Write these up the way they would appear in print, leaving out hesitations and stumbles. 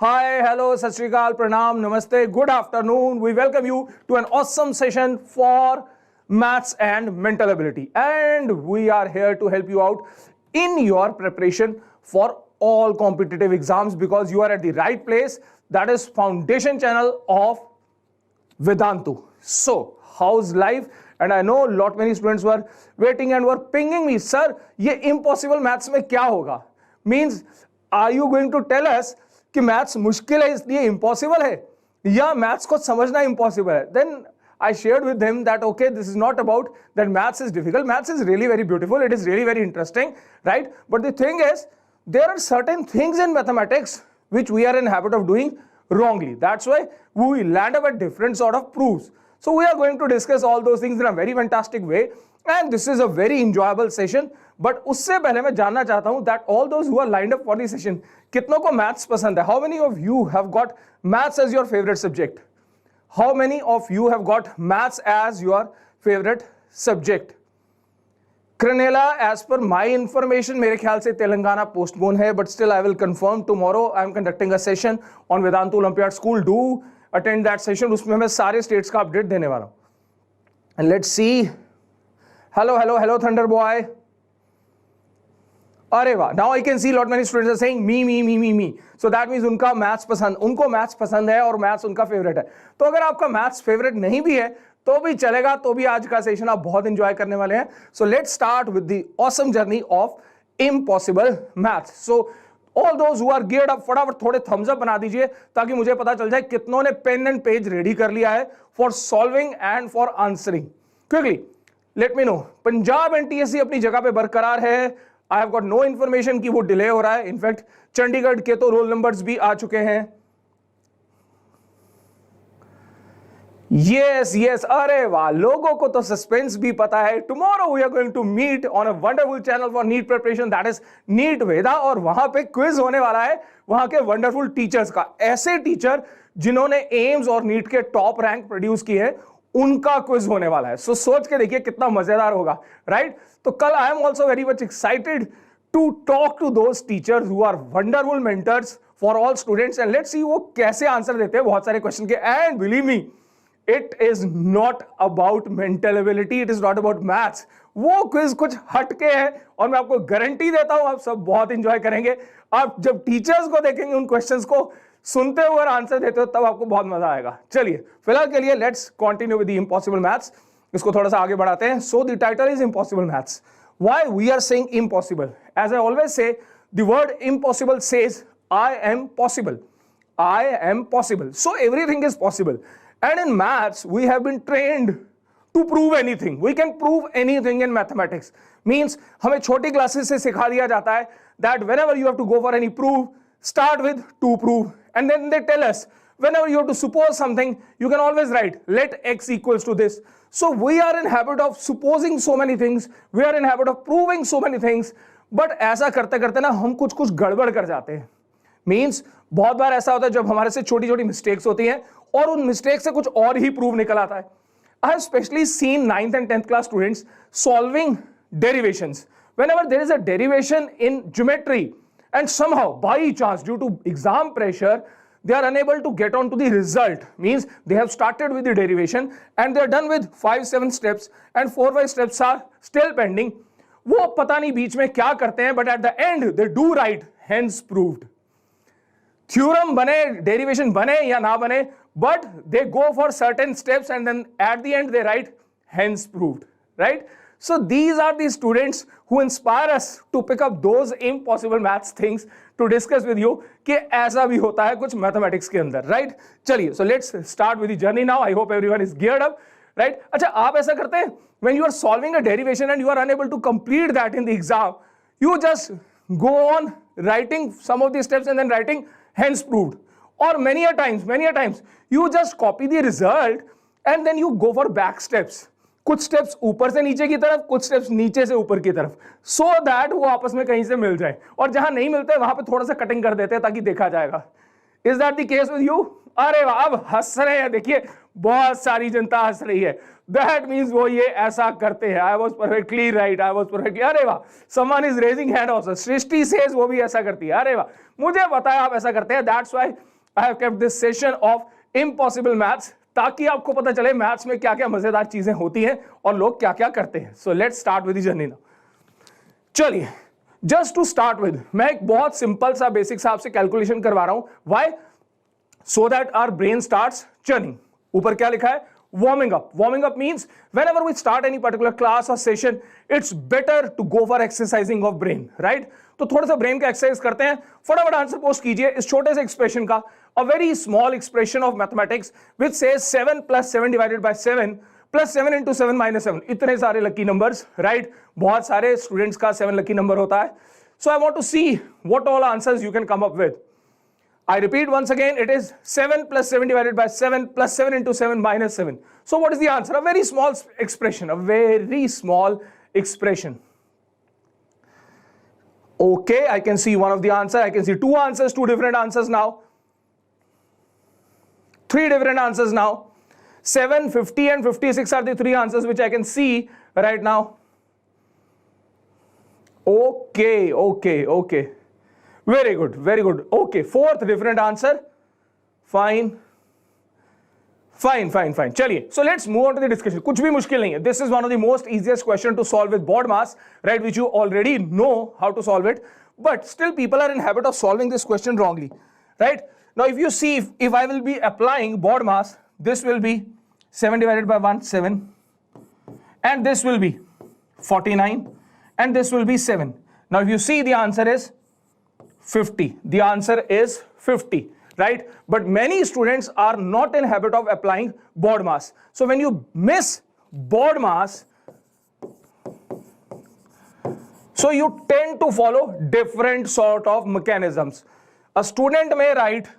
Hi, hello, Sat Shri Akal, Pranam, Namaste, good afternoon. We welcome you to an awesome session for maths and mental ability. And we are here to help you out in your preparation for all competitive exams because you are at the right place. That is foundation channel of Vedantu. So, how's life? And I know lot many students were waiting and were pinging me, sir, ये impossible maths में क्या होगा? Means, are you going to tell us कि maths मुश्किल है इसलिए impossible है या मैथ्स को समझना इम्पॉसिबल है? Then I shared with him that okay this is not about that maths is difficult. Maths is really very beautiful, it is really very interesting, right? But the thing is there are certain things in mathematics which we are in habit of doing wrongly. That's why we land up at different sort of proofs. So we are going to discuss all those things in a very fantastic way and this is a very enjoyable session. But उससे पहले मैं जानना चाहता हूं that all those who are lined up for the session, कितनों को maths पसंद है? How many of you have got maths as your favorite subject? How many of you have got maths as your favorite subject? Cranella, as per my information, मेरे ख्याल से Telangana postpone है, but still I will confirm tomorrow. I am conducting a session on Vedantu Olympiad School. Do attend that session. उसमें मैं सारे states का update देने वाला हूँ. And let's see. Hello, hello, hello, Thunder Boy. अरे वाह, now I can see lot many students are saying me. So that means उनका मैथ्स पसंद, उनको मैथ्स पसंद है और मैथ्स उनका फेवरेट है. तो अगर आपका मैथ्स फेवरेट नहीं भी है तो भी चलेगा, तो भी आज का सेशन आप बहुत एंजॉय करने वाले हैं. So let's start with the awesome journey of impossible maths. So all those who are geared up, फटाफट थोड़े थम्स अप बना दीजिए ताकि मुझे पता चल जाए कितनों ने पेन एंड पेज रेडी कर लिया है for solving and for answering. Quickly let me know. Punjab NTSC अपनी जगह पे बरकरार है. I have got no information कि वो डिले हो रहा है. इनफैक्ट चंडीगढ़ के तो रोल नंबर्स भी आ चुके हैं. यस, अरे वाह, लोगों को तो सस्पेंस भी पता है. Tomorrow we are going to meet on a wonderful channel for NEET preparation, that is NEET Veda. और वहां पे क्विज होने वाला है वहां के वंडरफुल टीचर्स का. ऐसे टीचर जिन्होंने एम्स और नीट के टॉप रैंक प्रोड्यूस किए हैं, उनका क्विज होने वाला है. सो सोच के देखिए कितना मजेदार होगा, राइट? तो कल I am also very much excited to talk to those teachers who are wonderful mentors for all students and let's see वो कैसे आंसर देते हैं बहुत सारे क्वेश्चन के. And believe me, It is not about mental ability, it is not about maths. वो quiz कुछ हटके है और मैं आपको गारंटी देता हूं आप सब बहुत एंजॉय करेंगे. आप जब टीचर्स को देखेंगे उन क्वेश्चंस को सुनते हुए और आंसर देते हो तब आपको बहुत मजा आएगा. चलिए फिलहाल के लिए let's continue with the impossible maths. इसको थोड़ा सा आगे बढ़ाते हैं. So the title is impossible maths. Why we are saying impossible? As I always say, the word impossible says I am possible. I am possible. So everything is possible. And in maths, we have been trained to prove anything. We can prove anything in mathematics. Means हमें छोटी classes से सिखा दिया जाता है that whenever you have to go for any proof, start with to prove. And then they tell us, whenever you have to suppose something, you can always write, let x equals to this. So we are in habit of supposing so many things. We are in habit of proving so many things. But ऐसा करते करते ना हम कुछ कुछ गड़बड़ कर जाते हैं. मीन्स बहुत बार ऐसा होता है जब हमारे से छोटी छोटी मिस्टेक्स होती हैं और उन मिस्टेक से कुछ और ही प्रूव निकल आता है. I have specially seen 9th and 10th class students solving derivations. Whenever there is a derivation in geometry and somehow by chance due to exam pressure they are unable to get on to the result. Means they have started with the derivation and they are done with 5-7 steps and 4-5 steps are still pending. वो पता नहीं बीच में क्या करते हैं but at the end they do write hence proved. Theorem बने, derivation बने या ना बने, but they go for certain steps and then at the end they write hence proved, right? So these are the students who inspire us to pick up those impossible maths things to discuss with you कि ऐसा भी होता है कुछ mathematics के अंदर, right? चलिए, so let's start with the journey now. I hope everyone is geared up, right? अच्छा, आप ऐसा करते हैं when you are solving a derivation and you are unable to complete that in the exam, you just go on writing some of the steps and then writing hence proved. Or many a times you just copy the result and then you go for back steps. कुछ steps ऊपर से नीचे की तरफ, कुछ steps नीचे से ऊपर की तरफ, so that वो आपस में कहीं से मिल जाए. और जहां नहीं मिलते वहां पे थोड़ा सा कटिंग कर देते हैं ताकि देखा जाएगा. Is that the case with you? अरे वाह, अब हंस रहे हैं. देखिए बहुत सारी जनता हंस रही है, दैट मीन्स वो ये ऐसा करते हैं. I was perfectly right, I was perfectly, अरे वाह, someone is raising hand also. Srishti says वो भी ऐसा करती है, अरे वाह, मुझे पता है आप ऐसा करते हैं. That's why I have kept this session of impossible maths, ताकि आपको पता चले मैथ्स में क्या क्या मजेदार चीजें होती हैं और लोग क्या क्या करते हैं. So let's start with the journey now. चलिए, जस्ट टू स्टार्ट विद, मैं एक बहुत सिंपल सा बेसिक सा आपसे कैलकुलेशन करवा रहा हूं. Why? So that our brain starts churning. ऊपर क्या लिखा है? warming up. Warming up means whenever we start any particular class or session, it's better to go for exercising of brain, right? तो थोड़ा सा ब्रेन का एक्सरसाइज करते हैं. फटाफट आंसर पोस्ट कीजिए इस छोटे से एक्सप्रेशन का. A very small expression of mathematics which says 7 plus 7 divided by 7 plus 7 into 7 minus 7. इतने सारे लकी नंबर्स, राइट? बहुत सारे स्टूडेंट्स का 7 लकी नंबर होता है. So I want to see what all answers you can come up with. I repeat once again, it is 7 plus 7 divided by 7 plus 7 into 7 minus 7. So what is the answer? A very small expression, a very small expression. Okay, I can see one of the answer. I can see two answers, two different answers now. Three different answers now. 7, 50 and 56 are the three answers which I can see right now. Okay, okay, okay. Very good, very good. Okay, fourth different answer. Fine. Fine, fine, fine. चलिए, so let's move on to the discussion. कुछ भी मुश्किल नहीं है. This is one of the most easiest question to solve with BODMAS, right? Which you already know how to solve it, but still people are in habit of solving this question wrongly, right? Now, if you see, if I will be applying BODMAS, this will be 7 divided by 1, 7, and this will be 49, and this will be 7. Now, if you see, the answer is 50. The answer is 50, right? But many students are not in habit of applying BODMAS. So when you miss BODMAS, so you tend to follow different sort of mechanisms. A student may write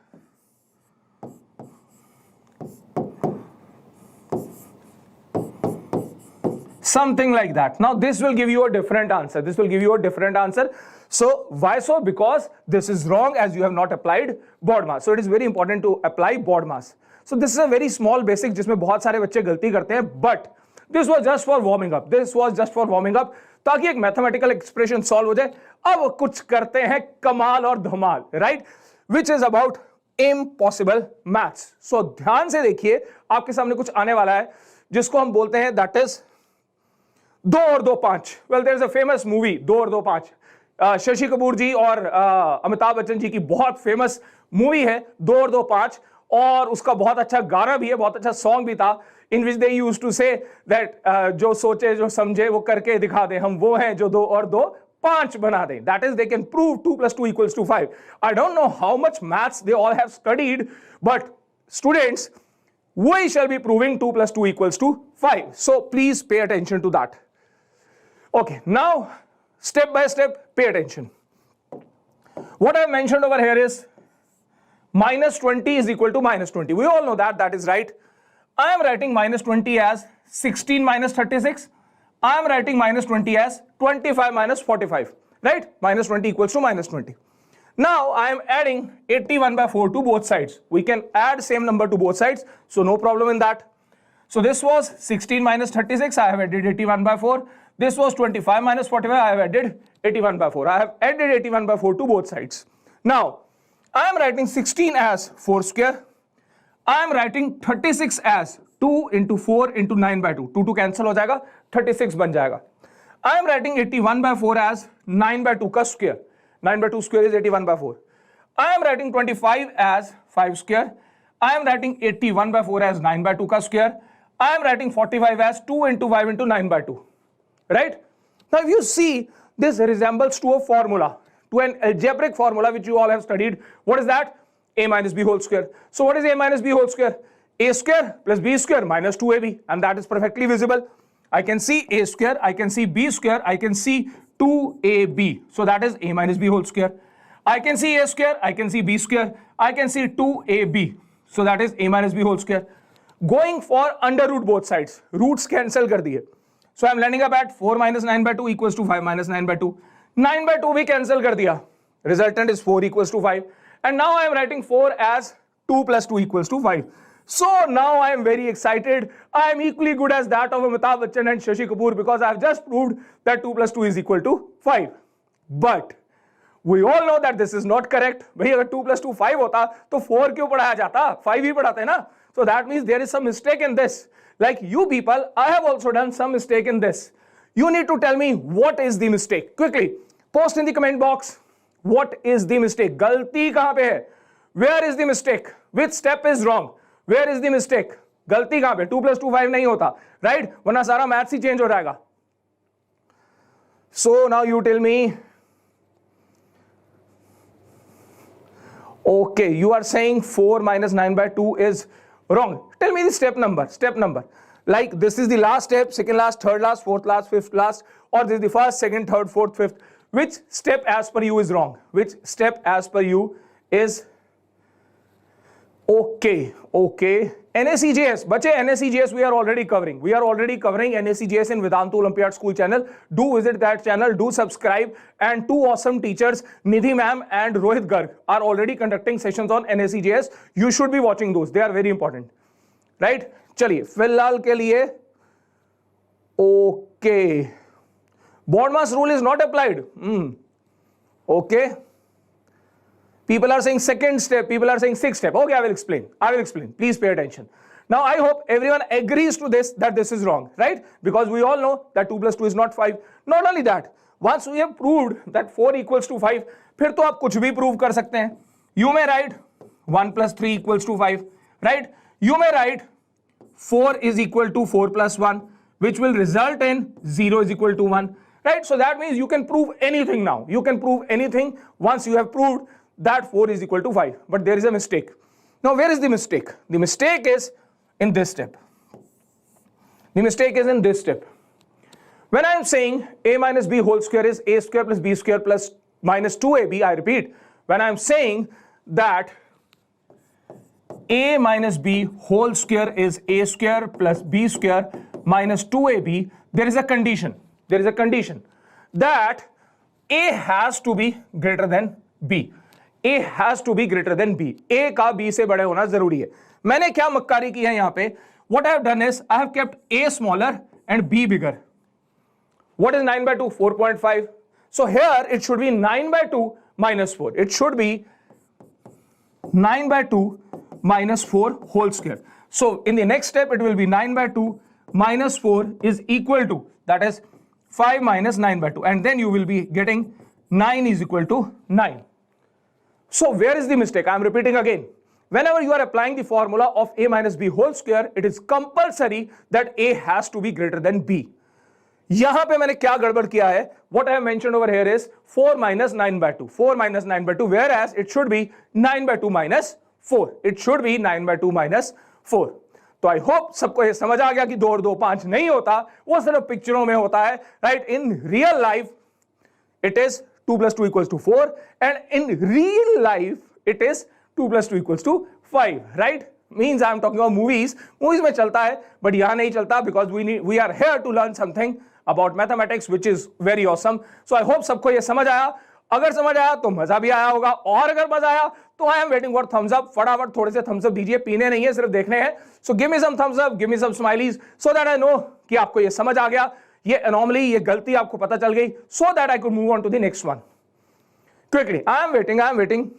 something like that. Now this will give you a different answer. This will give you a different answer. So why so? Because this is wrong, as you have not applied BODMAS. So it is very important to apply BODMAS. So this is a very small basic जिसमें बहुत सारे बच्चे गलती करते हैं, but this was just for warming up. This was just for warming up, ताकि एक mathematical expression solve हो जाए. अब कुछ करते हैं कमाल और धमाल, right? Which is about impossible maths. So ध्यान से देखिए, आपके सामने कुछ आने वाला है जिसको हम बोलते हैं that is 2 और 2 5. Well, there is a famous movie 2 और 2 5. शशि कपूर जी और अमिताभ बच्चन जी की बहुत फेमस मूवी है 2 और 2 5, और उसका बहुत अच्छा गाना भी है, बहुत अच्छा सॉन्ग भी था, in which they used to say that जो सोचे जो समझे वो करके दिखा दे, हम वो हैं जो 2 और 2 5 बना दें. That is they can prove 2 + 2 = 5. I don't know how much maths they all have studied, but students, we shall be proving 2 + 2 = 5. So please pay attention to that. Okay, now step by step, pay attention. What I have mentioned over here is minus 20 is equal to minus 20. We all know that, that is right. I am writing minus 20 as 16 minus 36. I am writing minus 20 as 25 minus 45, right? Minus 20 equals to minus 20. Now I am adding 81 by 4 to both sides. We can add same number to both sides, so no problem in that. So this was 16 minus 36, I have added 81 by 4. This was 25 minus 45, I have added 81 by 4. I have added 81 by 4 to both sides. Now, I am writing 16 as 4 square. I am writing 36 as 2 into 4 into 9 by 2. 2 cancel हो जाएगा, 36 बन जाएगा. I am writing 81 by 4 as 9 by 2 का square. 9 by 2 square is 81 by 4. I am writing 25 as 5 square. I am writing 81 by 4 as 9 by 2 का square. I am writing 45 as 2 into 5 into 9 by 2. Right? Now if you see, this resembles to a formula, to an algebraic formula which you all have studied. What is that? A minus b whole square. So what is a minus b whole square? A square plus b square minus 2ab, and that is perfectly visible. I can see a square, I can see b square, I can see 2ab. So that is a minus b whole square. I can see a square, I can see b square, I can see 2ab. So that is a minus b whole square. Going for under root both sides. Roots cancel कर दिए. So I am landing up at 4 minus 9 by 2 equals to 5 minus 9 by 2. 9 by 2 भी cancel कर दिया. Resultant is 4 equals to 5. And now I am writing 4 as 2 plus 2 equals to 5. So now I am very excited. I am equally good as that of Amitabh Bachchan and Shashi Kapoor because I have just proved that 2 plus 2 is equal to 5. But we all know that this is not correct. भाई अगर 2 plus 2 5 होता तो 4 क्यों पढ़ाया जाता? 5 ही पढ़ाते ना. So that means there is some mistake in this. Like you people, I have also done some mistake in this. You need to tell me what is the mistake. Quickly, post in the comment box. What is the mistake? गलती कहाँ पे है? Where is the mistake? Which step is wrong? Where is the mistake? गलती कहां पे? 2 plus 2 5 नहीं होता, right? वरना सारा मैथ्स ही चेंज हो जाएगा. So now you tell me. Okay, you are saying 4 minus 9 by 2 is wrong. Tell me the step number. Step number. Like this is the last step, second last, third last, fourth last, fifth last, or this is the first, second, third, fourth, fifth. Which step as per you is wrong? Which step as per you is okay? NSEJS, bache, NSEJS we are already covering. We are already covering NSEJS in Vedantu Olympiad School channel. Do visit that channel, do subscribe, and two awesome teachers, Nidhi ma'am and Rohit Garg, are already conducting sessions on NSEJS. You should be watching those. They are very important. Right? चलिए, फिलहाल के लिए okay. BODMAS rule is not applied. Okay. People are saying second step, people are saying sixth step. Okay, I will explain. Please pay attention. Now, I hope everyone agrees to this, that this is wrong, right? Because we all know that 2 plus 2 is not 5. Not only that, once we have proved that 4 equals to 5, फिर तो आप कुछ भी prove कर सकते हैं. You may write 1 plus 3 equals to 5, right? You may write 4 is equal to 4 plus 1, which will result in 0 is equal to 1, right? So that means you can prove anything now. You can prove anything once you have proved that 4 is equal to 5. But there is a mistake. Now, where is the mistake? The mistake is in this step. The mistake is in this step. When I am saying a minus b whole square is a square plus b square plus minus 2ab, I repeat, when I am saying that a minus b whole square is a square plus b square minus 2ab, there is a condition. There is a condition that a has to be greater than b. A has to be greater than b. A का b से बड़े होना जरूरी है. मैंने क्या मक्कारी की है यहाँ पे? What I have done is I have kept a smaller and b bigger. What is 9 by 2? 4.5. So here it should be 9 by 2 minus 4. It should be 9 by 2 minus 4 whole square. So in the next step it will be 9 by 2 minus 4 is equal to, that is 5 minus 9 by 2, and then you will be getting 9 is equal to 9. So where is the mistake? I am repeating again. Whenever you are applying the formula of a minus b whole square, it is compulsory that a has to be greater than b. यहाँ पे मैंने क्या गड़बड़ किया है? What I have mentioned over here is 4 minus 9 by 2. 4 minus 9 by 2, whereas it should be 9 by 2 minus 4. It should be 9 by 2 minus 4. तो I hope सबको ये समझ आ गया कि 2 और 2 5 नहीं होता, वो सिर्फ पिक्चरों में होता है, right? In real life it is 2 plus 2 equals to 4, and in real life it is 2 plus 2 equals to 5, right? Means I am talking about movies. Movies में चलता है, but यहाँ नहीं चलता because we are here to learn something about mathematics, which is very awesome. So I hope सबको ये समझ आया. अगर समझ आया तो मजा भी आया होगा, और अगर मजा आया तो I am waiting for thumbs up. फटाफट थोड़े से thumbs up दीजिए, पीने नहीं है, सिर्फ देखने हैं. So give me some thumbs up, give me some smileys, so that I know कि आपको ये समझ आ गया, ये anomaly, ये गलती आपको पता चल गई, so that I could move on to the next one. Quickly, I am waiting.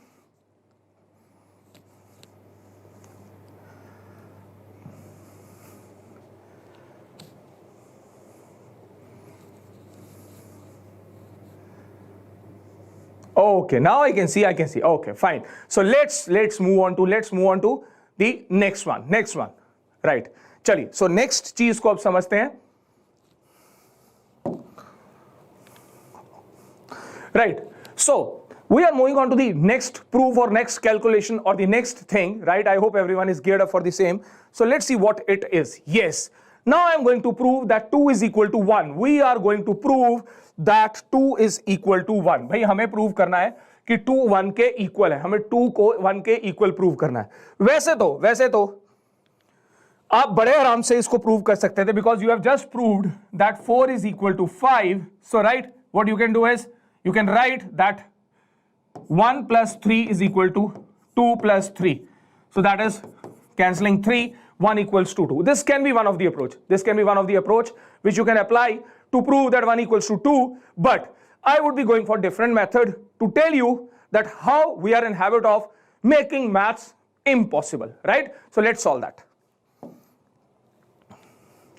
Okay, now I can see. Okay, fine. So let's move on to the next one. Right. चलिए, so next चीज को अब समझते हैं. Right. So we are moving on to the next proof or next calculation or the next thing, right? I hope everyone is geared up for the same. So let's see what it is. Yes. Now I am going to prove that 2 is equal to 1. We are going to prove that 2 is equal to 1. भाई हमें prove करना है कि 2 1 के equal है. हमें 2 को 1 के equal prove करना है. वैसे तो आप बड़े आराम से इसको prove कर सकते थे because you have just proved that 4 is equal to 5. So right, what you can do is you can write that 1 plus 3 is equal to 2 plus 3. So that is cancelling 3, 1 equals to 2. This can be one of the approach. This can be one of the approach which you can apply to prove that 1 equals to 2, but I would be going for different method to tell you that how we are in habit of making maths impossible, right? So let's solve that.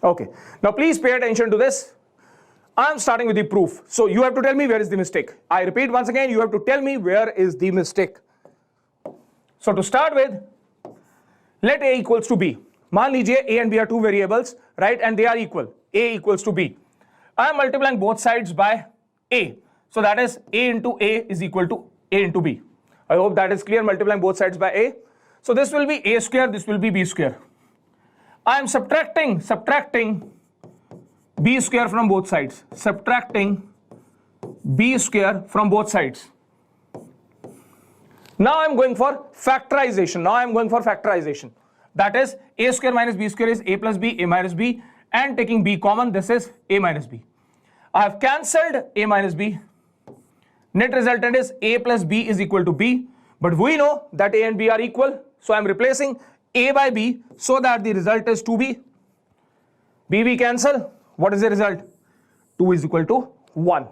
Okay, now please pay attention to this. I am starting with the proof. So you have to tell me where is the mistake. I repeat once again, you have to tell me where is the mistake. So to start with, let A equals to B. मान लीजिए A and B are two variables, right? And they are equal. A equals to B. I am multiplying both sides by A. So that is A into A is equal to A into B. I hope that is clear, multiplying both sides by A. So this will be A square, this will be B square. I am subtracting B square from both sides. Subtracting B square from both sides. Now I am going for factorization. That is A square minus B square is A plus B, A minus B, and taking B common, this is A minus B. I have cancelled A minus B. Net resultant is A plus B is equal to B, but we know that A and B are equal, so I am replacing A by B so that the result is 2B. B cancel. What is the result? 2 is equal to 1.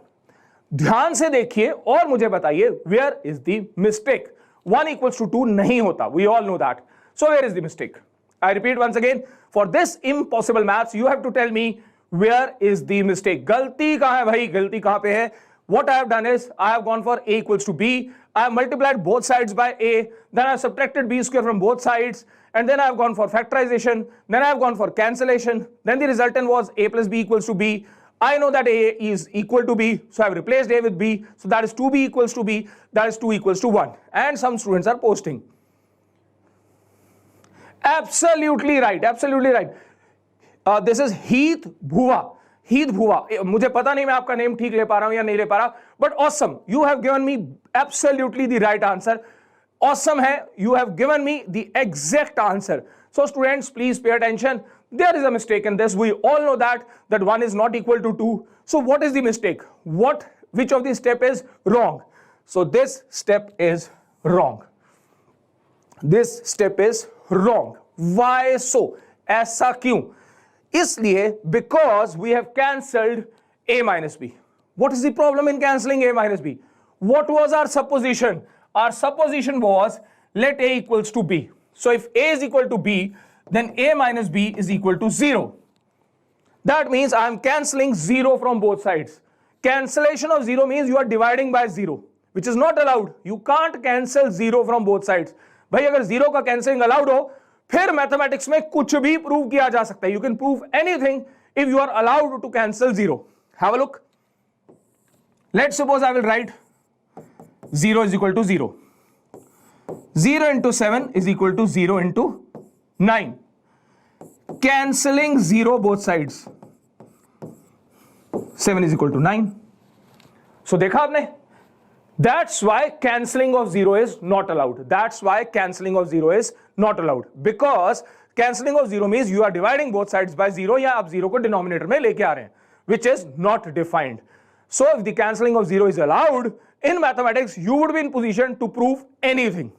ध्यान से देखिए और मुझे बताइए where is the mistake. 1 equals to 2 नहीं होता. We all know that. So where is the mistake? I repeat once again, for this impossible maths, you have to tell me where is the mistake. गलती कहाँ है भाई? गलती कहाँ पे है? What I have done is I have gone for A equals to B. I have multiplied both sides by A. Then I have subtracted B square from both sides. And then I have gone for factorization. Then I have gone for cancellation. Then the resultant was A plus B equals to B. I know that A is equal to B, so I have replaced A with B. So that is 2B equals to B. That is 2 equals to 1. And some students are posting. Absolutely right. Absolutely right. This is Heath Bhuva. Heath Bhuva. मुझे पता नहीं मैं आपका name ठीक ले पा रहा हूं या नहीं ले पा रहा, but awesome. You have given me absolutely the right answer. Awesome है. You have given me the exact answer. So students, please pay attention. There is a mistake in this. We all know that 1 is not equal to 2. So what is the mistake? Which of the step is wrong? So this step is wrong. This step is wrong. Why so? ऐसा क्यों? इसलिए because we have cancelled A minus B. What is the problem in cancelling A minus B? What was our supposition? Our supposition was let A equals to B. So if A is equal to B, then A minus B is equal to 0. That means I am cancelling 0 from both sides. Cancellation of 0 means you are dividing by 0, which is not allowed. You can't cancel 0 from both sides. भाई अगर 0 का cancelling allowed हो, फिर mathematics में कुछ भी prove किया जा सकता है. You can prove anything if you are allowed to cancel 0. Have a look. Let's suppose I will write 0 is equal to 0. 0 into 7 is equal to 0 into 9. Cancelling 0 both sides. 7 is equal to 9. So देखा आपने? That's why cancelling of 0 is not allowed. That's why cancelling of 0 is not allowed. Because cancelling of 0 means you are dividing both sides by 0 या आप 0 को denominator में लेके आ रहे हैं, which is not defined. So if the cancelling of 0 is allowed, in mathematics you would be in position to prove anything,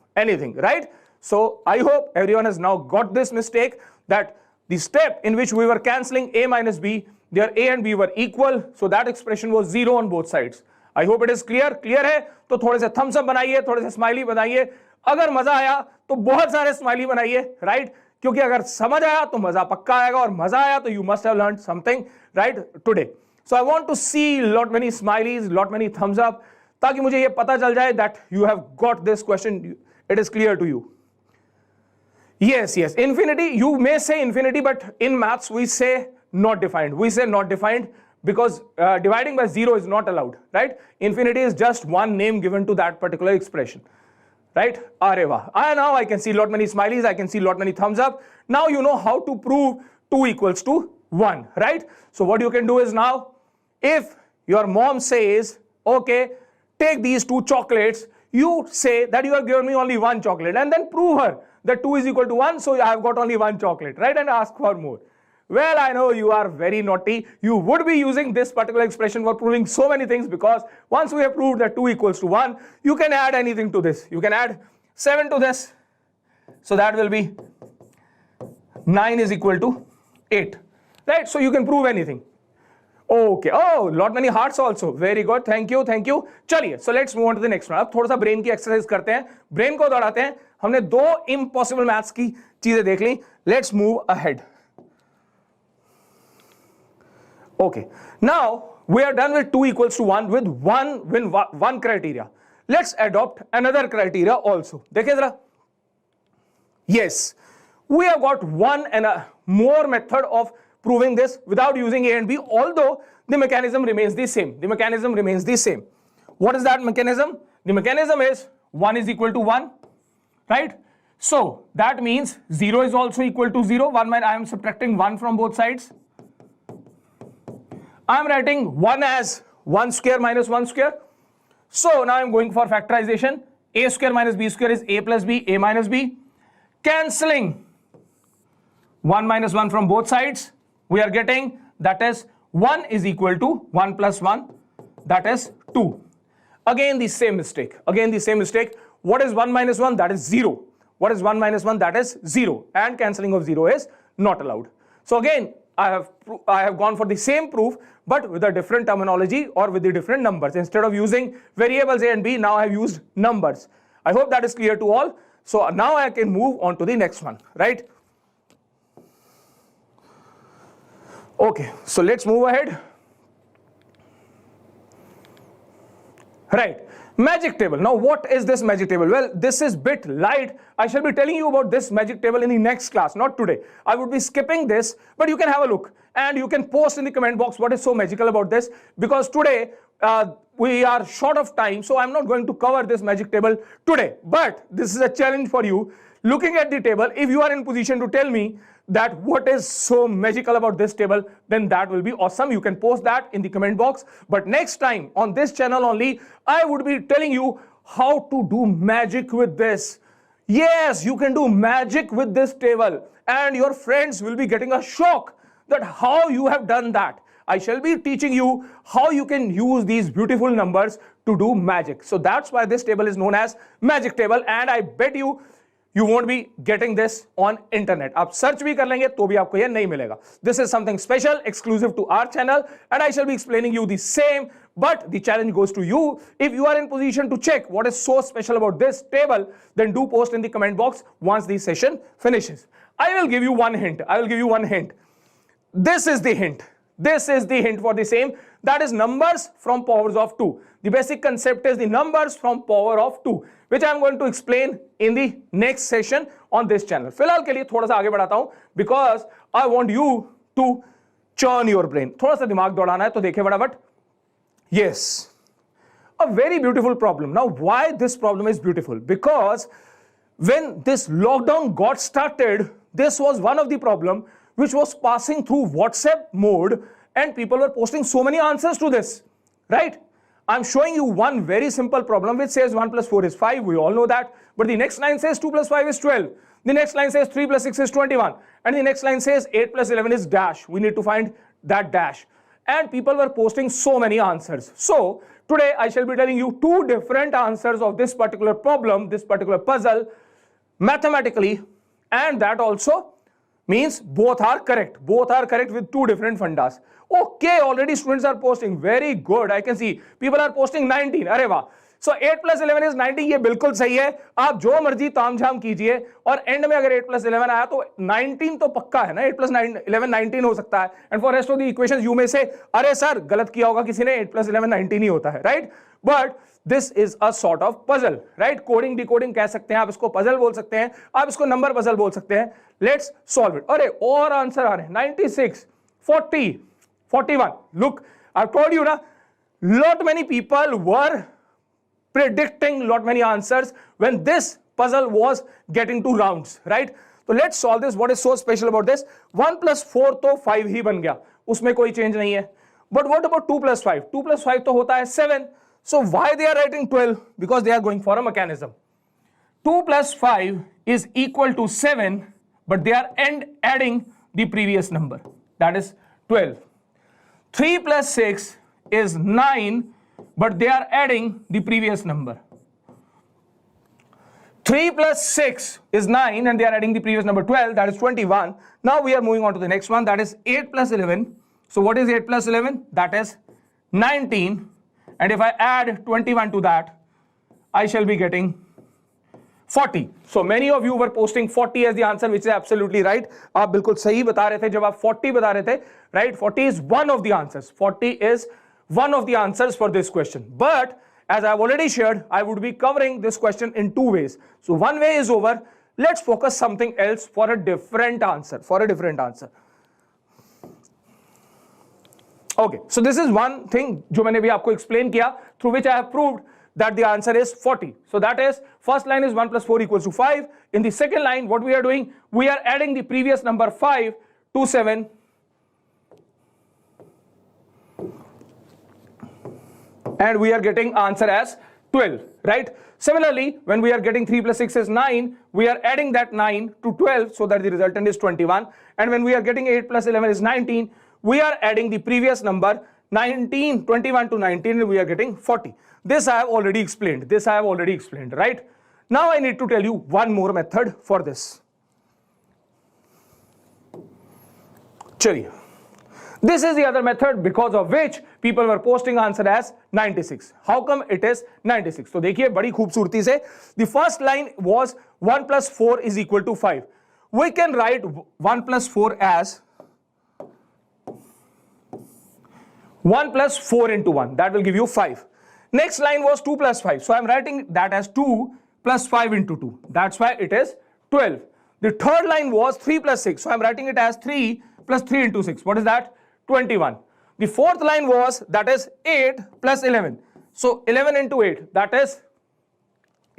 right? So I hope everyone has now got this mistake, that the step in which we were cancelling A minus B, their A and B were equal, so that expression was 0 on both sides. I hope it is clear. Clear है तो थोड़े से thumbs up बनाइए, थोड़े से smiley बनाइए. अगर मजा आया तो बहुत सारे smiley बनाइए, right? क्योंकि अगर समझ आया तो मजा पक्का आएगा, और मजा आया तो you must have learned something, right, today. So I want to see lot many smileys, lot many thumbs up, ताकि मुझे ये पता चल जाए that you have got this question, it is clear to you. Yes, infinity, you may say infinity, but in maths we say not defined. We say not defined because dividing by 0 is not allowed, right? Infinity is just one name given to that particular expression, right? Areva. Now I can see lot many smileys, I can see lot many thumbs up. Now you know how to prove 2 equals to 1, right? So what you can do is now, if your mom says, okay, take these 2 chocolates, you say that you have given me only 1 chocolate, and then prove her that 2 is equal to 1, so I have got only 1 chocolate, right? And ask for more. Well, I know you are very naughty. You would be using this particular expression for proving so many things, because once we have proved that 2 equals to 1, you can add anything to this. You can add 7 to this. So that will be 9 is equal to 8, right? So you can prove anything. Okay, oh, lot many hearts also, very good, thank you, thank you. चलिए, so let's move on to the next one. अब थोड़ा सा brain की exercise करते हैं, brain को दौड़ाते हैं. हमने दो इम्पॉसिबल मैथ्स की चीजें देख ली. Let's move ahead. Okay, now we are done with 2 equals to 1 with one criteria. Let's adopt another criteria also. देखिए जरा. Yes, we have got one and a more method of proving this without using A and B, although the mechanism remains the same. The mechanism remains the same. What is that mechanism? The mechanism is 1 is equal to 1, right? So that means 0 is also equal to 0. I am subtracting 1 from both sides. I am writing 1 as 1 square minus 1 square. So now I am going for factorization. A square minus B square is A plus B, A minus B. Cancelling 1 minus 1 from both sides. We are getting, that is 1 is equal to 1 plus 1, that is 2. Again the same mistake. Again the same mistake. What is 1 minus 1? That is 0. What is 1 minus 1? That is 0. And cancelling of 0 is not allowed. So again, I have gone for the same proof, but with a different terminology or with the different numbers. Instead of using variables A and B, now I have used numbers. I hope that is clear to all. So now I can move on to the next one, right? Okay, so let's move ahead. Right, magic table. Now what is this magic table? Well, this is bit light. I shall be telling you about this magic table in the next class, not today. I would be skipping this, but you can have a look and you can post in the comment box what is so magical about this, because today we are short of time, so I'm not going to cover this magic table today. But this is a challenge for you. Looking at the table, if you are in position to tell me that what is so magical about this table, then that will be awesome. You can post that in the comment box. But next time on this channel only, I would be telling you how to do magic with this. Yes, you can do magic with this table and your friends will be getting a shock that how you have done that. I shall be teaching you how you can use these beautiful numbers to do magic. So that's why this table is known as magic table, and I bet you won't be getting this on internet. आप search भी कर लेंगे तो भी आपको ये नहीं मिलेगा. This is something special, exclusive to our channel, and I shall be explaining you the same. But the challenge goes to you. If you are in position to check what is so special about this table, then do post in the comment box once the session finishes. I will give you one hint. I will give you one hint. This is the hint. This is the hint for the same. That is numbers from powers of 2. The basic concept is the numbers from power of 2, which I am going to explain in the next session on this channel. फिलहाल के लिए थोड़ा सा आगे बढ़ाता हूं, because I want you to churn your brain. थोड़ा सा दिमाग दौड़ाना है, तो देखिए फटाफट. Yes, a very beautiful problem. Now, why this problem is beautiful? Because when this lockdown got started, this was one of the problem which was passing through WhatsApp mode, and people were posting so many answers to this, right? I'm showing you one very simple problem which says 1 plus 4 is 5. We all know that. But the next line says 2 plus 5 is 12. The next line says 3 plus 6 is 21. And the next line says 8 plus 11 is dash. We need to find that dash. And people were posting so many answers. So today I shall be telling you two different answers of this particular problem, this particular puzzle, mathematically, and that also means both are correct. Both are correct with two different fundas. Okay, already students are posting. Very good. I can see people are posting 19. अरे वाह. So 8 plus 11 is 19. ये बिल्कुल सही है. आप जो मर्जी तामझाम कीजिए और एंड में अगर 8 plus 11 आया तो 19 तो पक्का है ना. 8 plus 11 19 हो सकता है. And for rest of the equations you may say, अरे सर गलत किया होगा किसी ने. 8 plus 11 19 ही होता है, right? But this is a sort of puzzle, right? Coding decoding कह सकते हैं आप, इसको puzzle बोल सकते हैं, आप इसको number puzzle बोल सकते हैं. Let's solve it. अरे और आंसर आ रहे हैं. 96, 40, 41. Look, I've told you na, lot many people were predicting lot many answers when this puzzle was getting to rounds, right? So let's solve this. What is so special about this? 1 plus 4 तो 5 ही बन गया, उसमें कोई change नहीं है. But what about 2 plus 5? 2 plus 5 तो होता है 7. So why they are writing 12? Because they are going for a mechanism. 2 plus 5 is equal to 7, but they are adding the previous number, that is 12. 3 plus 6 is 9, but they are adding the previous number. 3 plus 6 is 9 and they are adding the previous number 12, that is 21. Now we are moving on to the next one, that is 8 plus 11. So what is 8 plus 11? That is 19, and if I add 21 to that, I shall be getting 40. So many of you were posting 40 as the answer, which is absolutely right. आप बिल्कुल सही बता रहे थे जब आप 40 बता रहे थे, right? 40 is one of the answers. 40 is one of the answers for this question. But as I've already shared, I would be covering this question in two ways. So one way is over. Let's focus something else for a different answer. Okay, so this is one thing जो मैंने भी आपको explain किया, through which I have proved that the answer is 40. So that is, first line is 1 plus 4 equals to 5. In the second line, what we are doing, we are adding the previous number 5 to 7. And we are getting answer as 12, right? Similarly, when we are getting 3 plus 6 is 9, we are adding that 9 to 12 so that the resultant is 21. And when we are getting 8 plus 11 is 19, we are adding the previous number 21 to 19 and we are getting 40. This I have already explained. Right? Now I need to tell you one more method for this. Chaliye. This is the other method because of which people were posting answer as 96. How come it is 96? So देखिए बड़ी खूबसूरती से, the first line was 1 plus 4 is equal to 5. We can write 1 plus 4 as 1 plus 4 into 1. That will give you 5. Next line was 2 plus 5. So I am writing that as 2 plus 5 into 2. That's why it is 12. The third line was 3 plus 6. So I am writing it as 3 plus 3 into 6. What is that? 21. The fourth line was, that is 8 plus 11. So 11 into 8, that is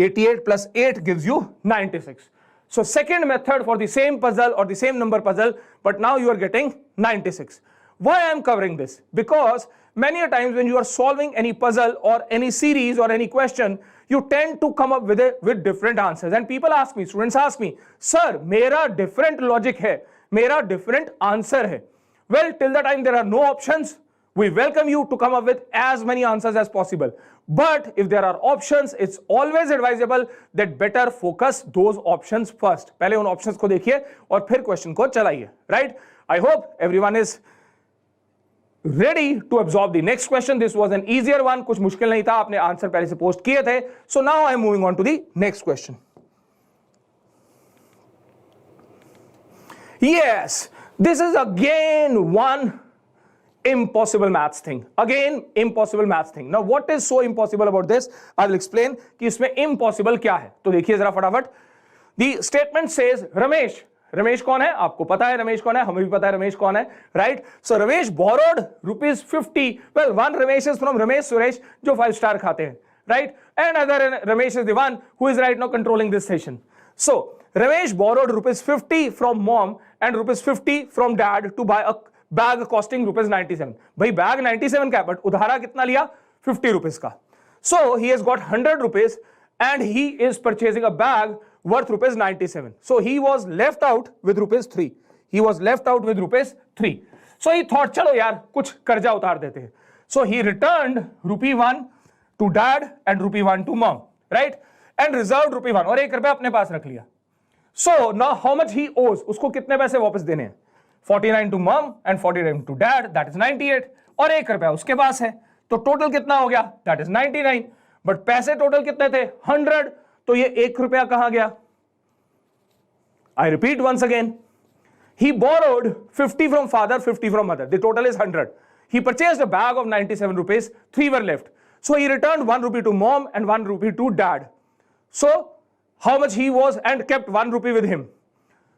88 plus 8 gives you 96. So second method for the same puzzle or the same number puzzle, but now you are getting 96. Why I am covering this? Because many a times when you are solving any puzzle or any series or any question, you tend to come up with different answers. And people ask me, students ask me, sir, मेरा different logic है, मेरा different answer है. Well, till the time there are no options, we welcome you to come up with as many answers as possible. But if there are options, it's always advisable that better focus those options first. पहले उन options को देखिए और फिर question को चलाइए. Right? I hope everyone is ready to absorb the next question. This was an easier one. कुछ मुश्किल नहीं था, आपने आंसर पहले से पोस्ट किए थे. So now I am moving on to the next question. Yes, this is again one impossible maths thing. Again, impossible maths thing. Now, what is so impossible about this? I will explain कि इसमें impossible क्या है. तो देखिए जरा फटाफट. The statement says, Ramesh. Ramesh कौन है? आपको पता है रमेश कौन है, हमें भी पता है रमेश कौन है, right? So Ramesh borrowed rupees 50. Well, one Ramesh is from Ramesh Suresh जो 5 star खाते हैं, right? And other Ramesh is the one who is right now controlling this session. So Ramesh borrowed rupees 50 from mom and rupees 50 from dad to buy a bag costing rupees 97. भाई bag 97 का है, but उधारा कितना लिया? 50 rupees का. So he has got 100 rupees and he is purchasing a bag worth rupees 97. So he was left out with rupees 3. So he thought, चलो यार कुछ कर्जा उतार देते हैं. So he returned rupee 1 to dad and rupee 1 to mom, right? And reserved rupee 1 और 1 रुपया अपने पास रख लिया. So now how much he owes? उसको कितने पैसे वापस देने हैं? 49 to mom and 49 to dad, that is 98. और 1 रुपया उसके पास है. तो टोटल कितना हो गया? That is 99. बट पैसे टोटल कितने थे? 100. तो ये 1 रुपया कहां गया? I repeat once again. He borrowed 50 from father, 50 from mother. The total is 100. He purchased a bag of 97 rupees. 3 were left. So he returned 1 rupee to mom and 1 rupee to dad. So how much he was and kept 1 rupee with him.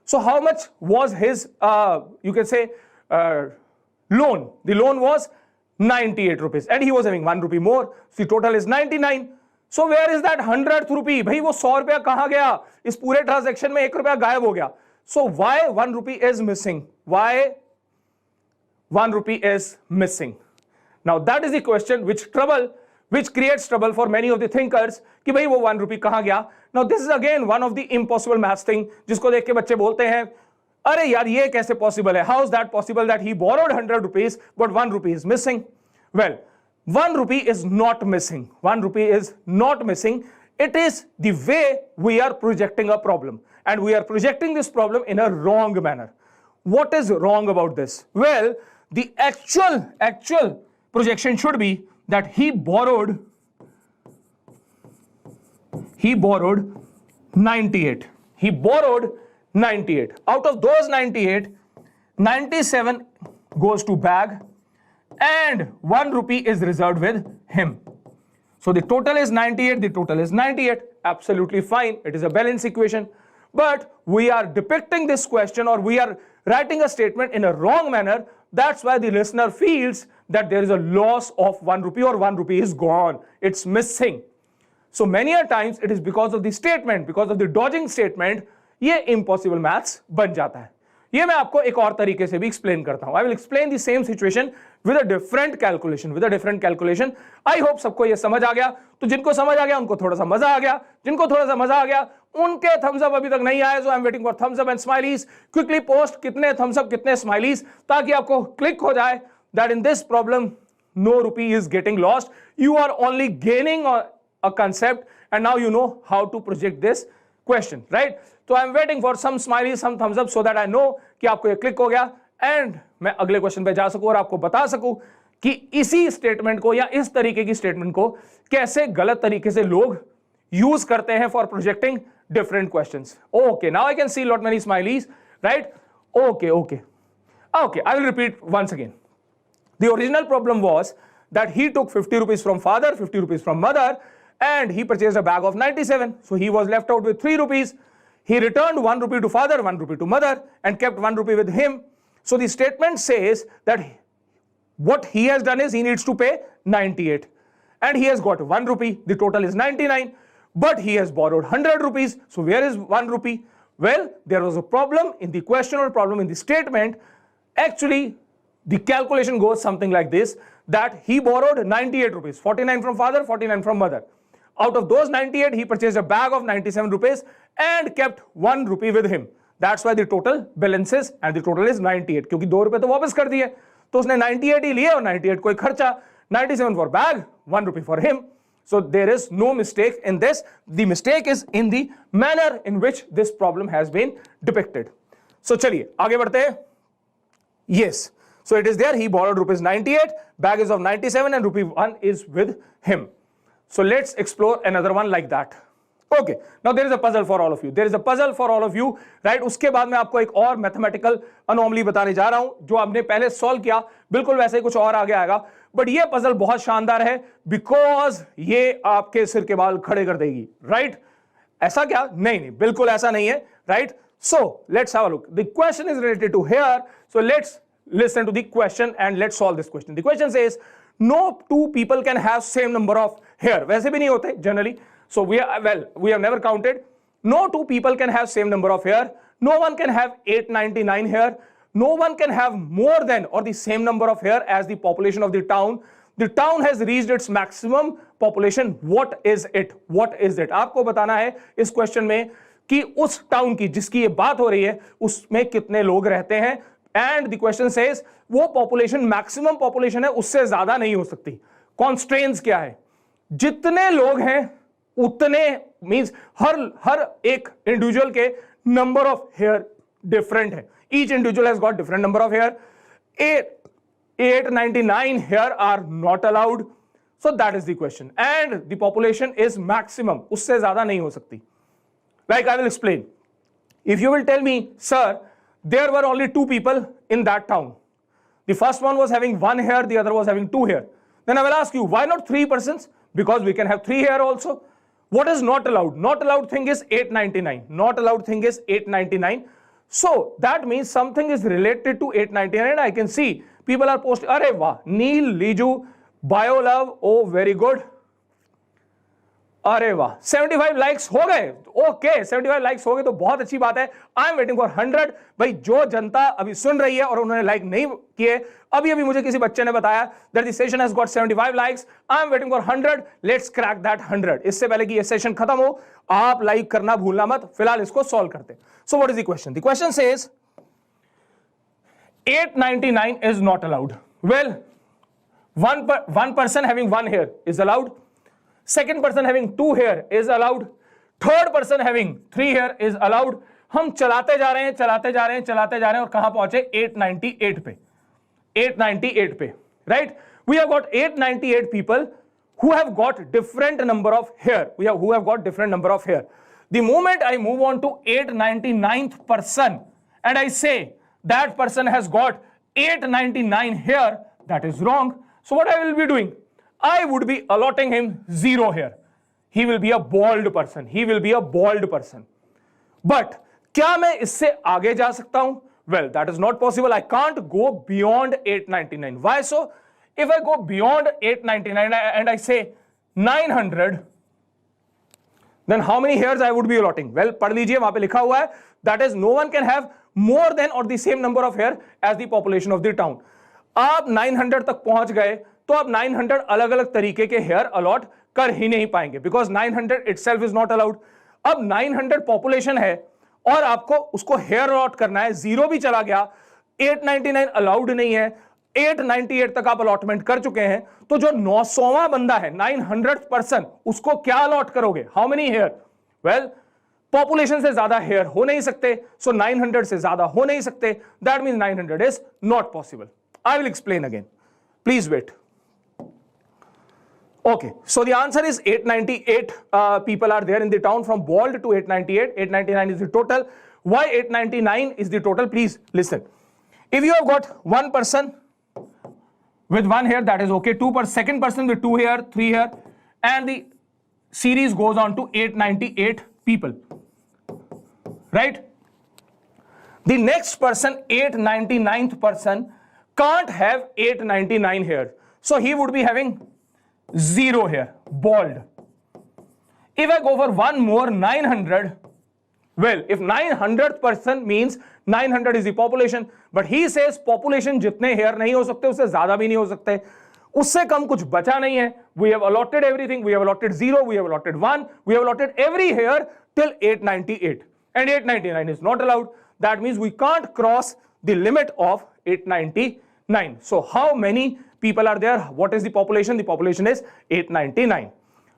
So how much was his, you can say, loan? The loan was 98 rupees and he was having 1 rupee more. So the total is 99. So where is that 100th rupee? भाई वो 100 रुपया कहाँ गया? इस पूरे transaction में 1 रुपया गायब हो गया. So why 1 rupee is missing? Why 1 rupee is missing? Now that is the question which creates trouble for many of the thinkers कि भाई वो 1 rupee कहाँ गया? Now this is again one of the impossible maths thing जिसको देख के बच्चे बोलते हैं अरे यार ये कैसे possible है? How is that possible that he borrowed 100 rupees but 1 rupee is missing? Well, 1 rupee is not missing. 1 rupee is not missing. It is the way we are projecting a problem, and we are projecting this problem in a wrong manner. What is wrong about this? Well, the actual projection should be that he borrowed 98. He borrowed 98. Out of those 98, 97 goes to bag and 1 rupee is reserved with him. So the total is 98, the total is 98. Absolutely fine. It is a balanced equation. But we are depicting this question, or we are writing a statement in a wrong manner. That's why the listener feels that there is a loss of 1 rupee, or 1 rupee is gone. It's missing. So many a times it is because of the statement, because of the dodging statement, ये impossible maths बन जाता है. ये मैं आपको एक और तरीके से भी एक्सप्लेन करता हूं. I will explain the same situation with a different calculation. I hope सबको ये समझ आ गया. तो जिनको समझ आ गया उनको थोड़ा सा मजा आ गया. जिनको थोड़ा सा मजा आ गया उनके thumbs up अभी तक नहीं आए. So I'm waiting for thumbs up and smileys. Quickly post कितने thumbs up कितने smileys, ताकि आपको click हो जाए that in this problem no rupee is getting lost. You are only gaining a concept, and now you know how to project this question, right? So I'm waiting for some smileys, some thumbs up, so that I know कि आपको ये click हो गया and मैं अगले question पे जा सकूं और आपको बता सकूं कि इसी स्टेटमेंट को या इस तरीके की स्टेटमेंट को कैसे गलत तरीके से लोग यूज करते हैं for projecting different questions. Okay, now I can see lot many smileys, right? Okay, I will repeat once again. The original problem was that he took 50 rupees from father, 50 rupees from mother, and he purchased a bag of 97. So he was left out with 3 rupees. He returned 1 rupee to father, 1 rupee to mother, and kept 1 rupee with him. So the statement says that what he has done is he needs to pay 98. And he has got 1 rupee. The total is 99. But he has borrowed 100 rupees. So where is 1 rupee? Well, there was a problem in the question or problem in the statement. Actually, the calculation goes something like this, that he borrowed 98 rupees, 49 from father, 49 from mother. Out of those 98, he purchased a bag of 97 rupees and kept 1 rupee with him. That's why the total balances and the total is 98. क्योंकि 2 रुपए तो वापस कर दिए, तो उसने 98 ही लिए और 98 कोई खर्चा, 97 for bag, 1 rupee for him. So there is no mistake in this. The mistake is in the manner in which this problem has been depicted. So चलिए आगे बढ़ते हैं. Yes. So it is there. He borrowed rupees 98, bag is of 97, and rupee 1 is with him. So let's explore another one like that. Okay, now there is a puzzle for all of you. There is a puzzle for all of you, right? उसके बाद मैं आपको एक और mathematical anomaly बताने जा रहा हूं जो आपने पहले सॉल्व किया, बिल्कुल वैसे ही कुछ और आगे आएगा. बट ये पजल बहुत शानदार है बिकॉज ये आपके सिर के बाल खड़े कर देगी, राइट? ऐसा क्या? नहीं, बिल्कुल ऐसा नहीं है, right? So let's have a look. The question is related to hair, so let's listen to the question and let's solve this question. The question says no two people can have same number of hair. वैसे भी नहीं होते generally. So we have never counted. No two people can have same number of hair. No one can have 899 hair. No one can have more than or the same number of hair as the population of the town. The town has reached its maximum population. What is it? What is it? आपको बताना है इस question में कि उस town की जिसकी ये बात हो रही है उसमें कितने लोग रहते हैं. And the question says वो population maximum population है, उससे ज्यादा नहीं हो सकती. Constraints क्या है? जितने लोग हैं उतने means हर एक individual के number of hair different है. Each individual has got different number of hair. 899 hair are not allowed. So that is the question. And the population is maximum. उससे ज्यादा नहीं हो सकती. Like I will explain. If you will tell me, sir, there were only 2 people in that town. The first one was having 1 hair, the other was having 2 hair. Then I will ask you, why not 3 persons? Because we can have 3 hair also. What is not allowed? Not allowed thing is 899. Not allowed thing is 899. So that means something is related to 899. I can see people are posting, Arey wah, Neil, Liju, BioLove, oh very good. अरे वाह 75 likes हो गए. Okay 75 likes हो गए तो बहुत अच्छी बात है. I am waiting for 100. भाई जो जनता अभी सुन रही है और उन्होंने लाइक नहीं किए, अभी मुझे किसी बच्चे ने बताया that the session has got 75 likes. I am waiting for 100. Let's crack that 100. इससे पहले कि ये सेशन खत्म हो आप लाइक करना भूलना मत. फिलहाल इसको सॉल्व करते हैं. So what is the question? The question says 899 is not allowed. Well one person having 1 hair is allowed. second person having 2 here is allowed, third person having 3 here is allowed. हम चलाते जा रहे हैं चलाते जा रहे हैं चलाते जा रहे हैं और कहां पहुंचे 898 पे, 898 पे, right? We have got 898 people who have got different number of hair. Who have got different number of hair. The moment I move on to 899th person and I say that person has got 899 hair, that is wrong. So what I will be doing? I would be allotting him 0 hair. He will be a bald person. He will be a bald person. But क्या मैं इससे आगे जा सकता हूं? Well, that is not possible. I can't go beyond 899. Why so? If I go beyond 899 and I say 900, then how many hairs I would be allotting? Well, पढ़ लीजिए, वहां पे लिखा हुआ है, that is no one can have more than or the same number of hair as the population of the town. आप 900 तक पहुंच गए तो आप 900 अलग अलग तरीके के हेयर अलॉट कर ही नहीं पाएंगे, because 900 itself is not allowed. अब 900 पॉपुलेशन है और आपको उसको हेयर अलॉट करना है, 0 भी चला गया, 899 अलाउड नहीं है, 898 तक आप अलॉटमेंट कर चुके हैं, तो जो 900वां बंदा है 900th पर्सन, उसको क्या अलॉट करोगे? How many hair? Well, population से ज्यादा हेयर हो नहीं सकते, सो 900 से ज्यादा हो नहीं सकते, that means 900 is not possible. I will explain again, please wait. Okay, so the answer is 898 people are there in the town, from bald to 898. 899 is the total. Why 899 is the total? Please listen. If you have got one person with 1 hair, that is okay. Second person with 2 hair, 3 hair, and the series goes on to 898 people, right? The next person, 899th person, can't have 899 hair, so he would be having 0 hair, bald. If I go for one more, 900, well, if 900th person means 900 is the population, but he says population जितने hair नहीं हो सकते उससे ज्यादा भी नहीं हो सकते, उससे कम कुछ बचा नहीं है. We have allotted everything. We have allotted 0, we have allotted 1, we have allotted every hair till 898, and 899 is not allowed. That means we can't cross the limit of 899. So how many people are there? What is the population? The population is 899.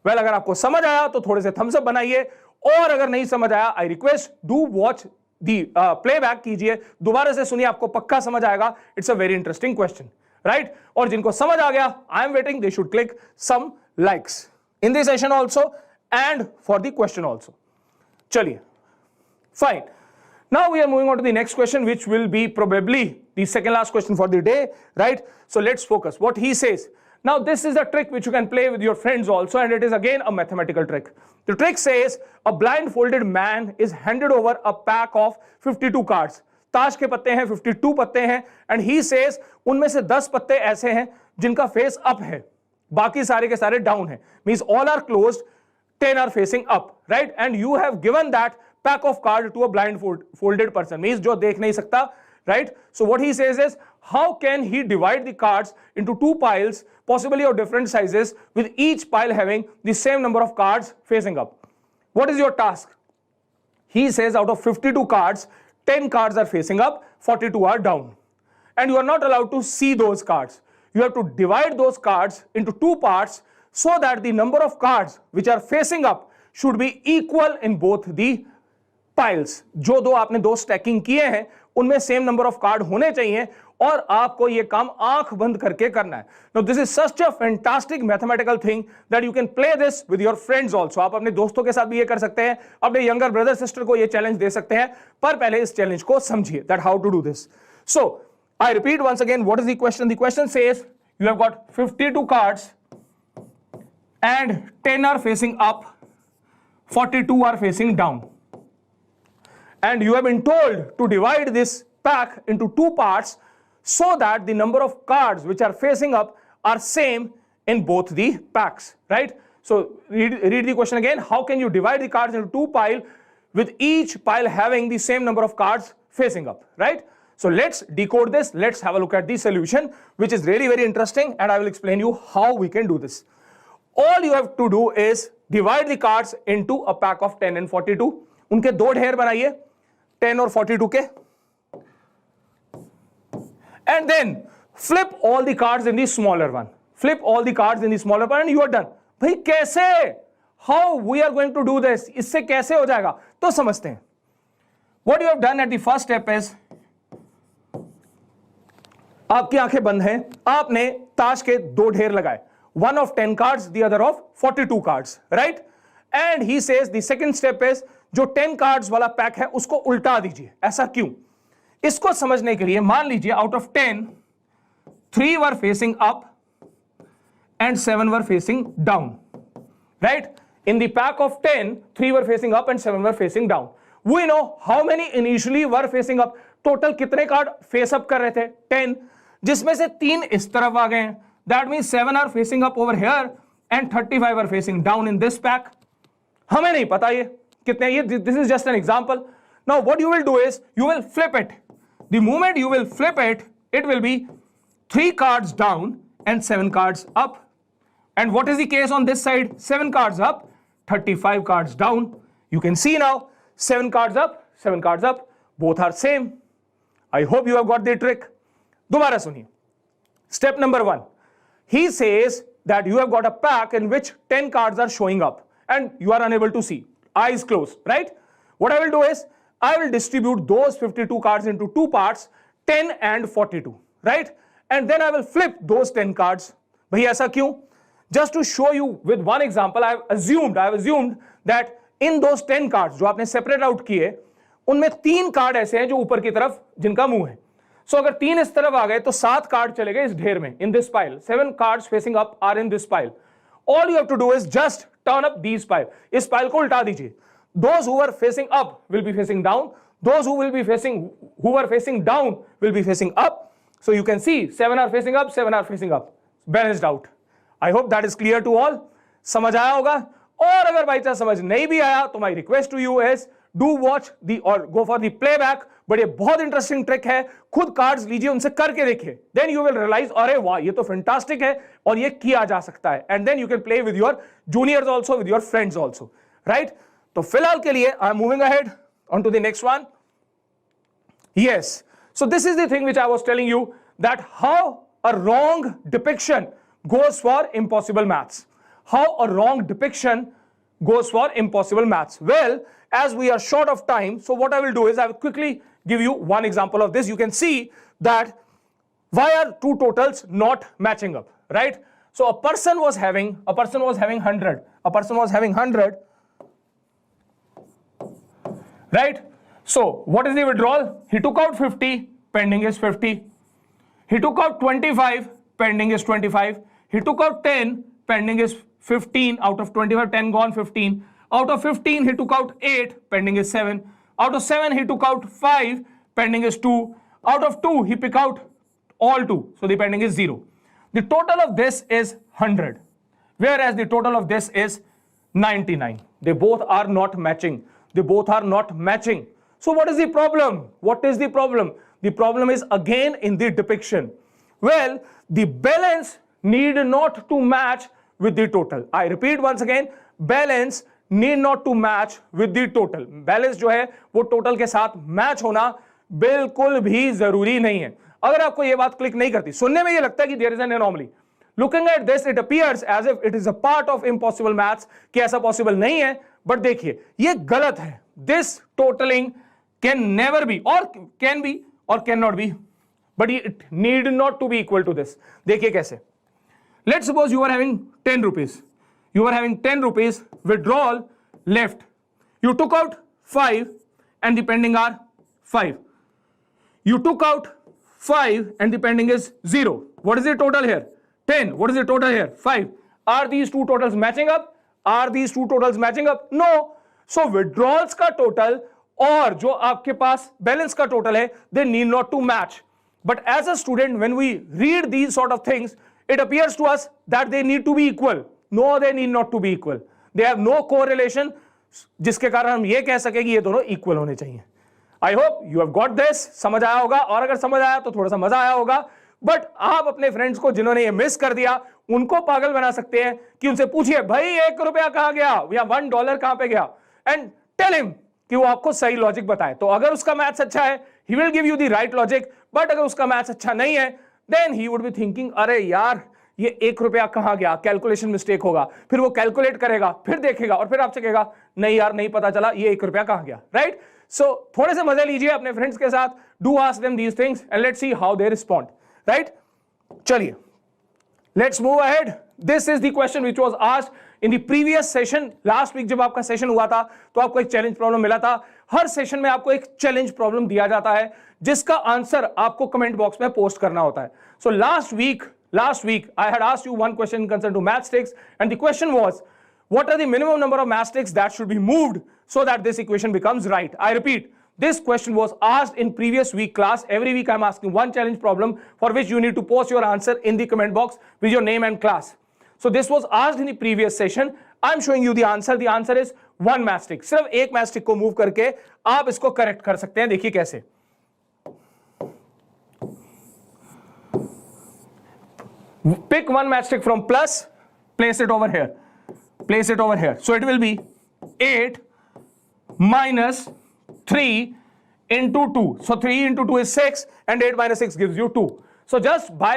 Well, अगर आपको समझ आया तो थोड़े से thumbs up बनाइए, और अगर नहीं समझ आया, I request do watch the playback कीजिए, दोबारा से सुनिए, आपको पक्का समझ आएगा. It's a very interesting question, right? और जिनको समझ आ गया, I am waiting, they should click some likes in this session also and for the question also. चलिए, fine. Now we are moving on to the next question, which will be probably the second last question for the day, right? So let's focus. What he says. Now this is a trick which you can play with your friends also, and it is again a mathematical trick. The trick says a blindfolded man is handed over a pack of 52 cards. ताश के पत्ते हैं, 52 पत्ते हैं, and he says उनमें से 10 पत्ते ऐसे हैं जिनका फेस अप है, बाकी सारे के सारे डाउन है. Means all are closed, 10 are facing up, right? And you have given that pack of card to a blindfolded person, means जो देख नहीं सकता, right? So what he says is, how can he divide the cards into 2 piles, possibly of different sizes, with each pile having the same number of cards facing up? What is your task? He says out of 52 cards, 10 cards are facing up, 42 are down, and you are not allowed to see those cards. You have to divide those cards into 2 parts so that the number of cards which are facing up should be equal in both the piles. जो दो आपने दो stacking किए हैं उनमें same number of card होने चाहिए, और आपको ये काम आंख बंद करके करना है. Now this is such a fantastic mathematical thing that you can play this with your friends also. आप अपने दोस्तों के साथ भी ये कर सकते हैं, अपने younger brother sister को ये चैलेंज दे सकते हैं, पर पहले इस चैलेंज को समझिए that how to do this. So I repeat once again, what is the question? The question says you have got 52 cards and 10 are facing up, 42 are facing down, and you have been told to divide this pack into 2 parts so that the number of cards which are facing up are same in both the packs, right? So read the question again. How can you divide the cards into 2 piles with each pile having the same number of cards facing up, right? So let's decode this. Let's have a look at the solution, which is really very interesting, and I will explain you how we can do this. All you have to do is divide the cards into a pack of 10 and 42. उनके 2 ढेर बनाइए, 10 और 42 के, and then flip all the cards in the smaller one. Flip all the cards in the smaller one and you are done. भाई कैसे, how we are going to do this, इससे कैसे हो जाएगा, तो समझते हैं। What you have done at the first step is, आपकी आंखें बंद हैं, आपने ताश के दो ढेर लगाए, one of 10 cards, the other of 42 cards, right? And he says the second step is जो 10 cards वाला पैक है उसको उल्टा दीजिए। ऐसा क्यों? इसको समझने के लिए मान लीजिए out of 10 3 were facing up and 7 were facing down, right? In the pack of 10 3 were facing up and 7 were facing down. We know how many initially were facing up. Total कितने कार्ड फेस अप कर रहे थे? 10, जिसमें से 3 इस तरफ आ गए हैं। That means 7 are facing up over here and 35 are facing down in this pack. हमें नहीं पता ये कितने, ये this is just an example. Now what you will do is you will flip it. The moment you will flip it, it will be 3 cards down and 7 cards up. And what is the case on this side? 7 cards up, 35 cards down. You can see now 7 cards up, 7 cards up, both are same. I hope you have got the trick. दोबारा सुनिए. Step number 1. He says that you have got a pack in which 10 cards are showing up and you are unable to see. Eyes closed, right? What I will do is, I will distribute those 52 cards into two parts, 10 and 42, right? And then I will flip those 10 cards. Bhai aisa kyun? Just to show you with one example, I have assumed that in those 10 cards जो आपने separate out किए, उनमें 3 card ऐसे हैं जो ऊपर की तरफ जिनका मुंह है। सो अगर 3 इस तरफ आ गए तो 7 कार्ड चले गए इस ढेर में, in this pile. 7 cards facing up are in this pile. All you have to do is just turn up these pile. इस पाइल को उल्टा दीजिए। Those who are facing up will be facing down, those who are facing down will be facing up. So you can see 7 are facing up, 7 are facing up, balanced out. I hope that is clear to all. समझ आया होगा, और अगर by chance समझ नहीं भी आया तो my request to you is do watch the और go for the playback. But ये बहुत इंटरेस्टिंग ट्रिक है, खुद कार्ड्स लीजिए, उनसे करके देखिए, देन यू विल रियलाइज अरे वाह ये तो फैंटास्टिक है और ये किया जा सकता है। And then you can play with your juniors also, with your friends also, right? तो फिलहाल के लिए I am moving ahead on to the next one. Yes, so this is the thing which I was telling you that how a wrong depiction goes for impossible maths. How a wrong depiction goes for impossible maths. Well, as we are short of time, so what I will do is I will quickly give you one example of this. You can see that why are two totals not matching up, right? So a person was having 100. A person was having 100, right? So what is the withdrawal? He took out 50, pending is 50. He took out 25, pending is 25. He took out 10, pending is 15. Out of 25, 10 gone, 15. Out of 15, he took out 8, pending is 7. Out of 7, he took out 5, pending is 2. Out of 2, he picked out all 2, so the pending is 0. The total of this is 100, whereas the total of this is 99. They both are not matching. They both are not matching. So what is the problem? What is the problem? The problem is again in the depiction. Well, the balance need not to match with the total. I repeat once again, balance need not to match with the total. Balance जो है वो total के साथ match होना बिल्कुल भी जरूरी नहीं है। अगर आपको ये बात क्लिक नहीं करती, सुनने में ये लगता है कि there is an anomaly. Looking at this, it appears as if it is a part of impossible maths, कि ऐसा possible नहीं है, but देखिए ये गलत है। This totaling can never be or can be or cannot be, but it need not to be equal to this. देखिए कैसे। Let's suppose you are having 10 rupees. You are having 10 rupees withdrawal left. You took out 5 and the pending are 5. You took out 5 and the pending is 0. What is the total here? 10. What is the total here? 5. Are these two totals matching up? Are these two totals matching up? No. So withdrawals का total और जो आपके पास balance का total है, they need not to match. But as a student, when we read these sort of things, it appears to us that they need to be equal. No, they need not to be equal. They have no correlation, जिसके कारण हम ये कह सके कि ये दोनों equal होने चाहिए. I hope you have got this. समझ आया होगा, और अगर समझ आया तो थोड़ा सा मजा आया होगा. बट आप अपने फ्रेंड्स को जिन्होंने ये मिस कर दिया उनको पागल बना सकते हैं कि उनसे पूछिए भाई 1 रुपया कहां गया या $1 कहां पे गया, एंड टेल हिम कि वो आपको सही लॉजिक बताए. तो अगर उसका मैथ्स अच्छा है, he will give you the right logic. But अगर उसका मैथ्स अच्छा नहीं है, then he would be thinking अरे यार ये 1 रुपया कहां गया, कैलकुलेशन मिस्टेक होगा, फिर वो कैलकुलेट करेगा, फिर देखेगा और फिर आपसे कहेगा नहीं यार नहीं पता चला ये 1 रुपया कहां गया, राइट? सो थोड़े से मजे लीजिए अपने फ्रेंड्स के साथ, do ask them these things and let's see how they respond, right? चलिए, let's move ahead. This is the question which was asked in the previous session. Last week जब आपका सेशन हुआ था तो आपको एक चैलेंज प्रॉब्लम मिला था. हर सेशन में आपको एक चैलेंज प्रॉब्लम दिया जाता है जिसका आंसर आपको कमेंट बॉक्स में पोस्ट करना होता है. So last week I had asked you one question concerned to math sticks, and the question was, what are the minimum number of math sticks that should be moved so that this equation becomes right? I repeat, this question was asked in previous week class. Every week I'm asking one challenge problem for which you need to post your answer in the comment box with your name and class. So this was asked in the previous session. I'm showing you the answer. The answer is one math stick. सिर्फ एक math stick को move करके आप इसको correct कर सकते हैं. देखिए कैसे. Pick one matchstick from plus, place it over here. Place it over here. So it will be 8 minus 3 into 2. So 3 into 2 is 6 and 8 minus 6 gives you 2. So just by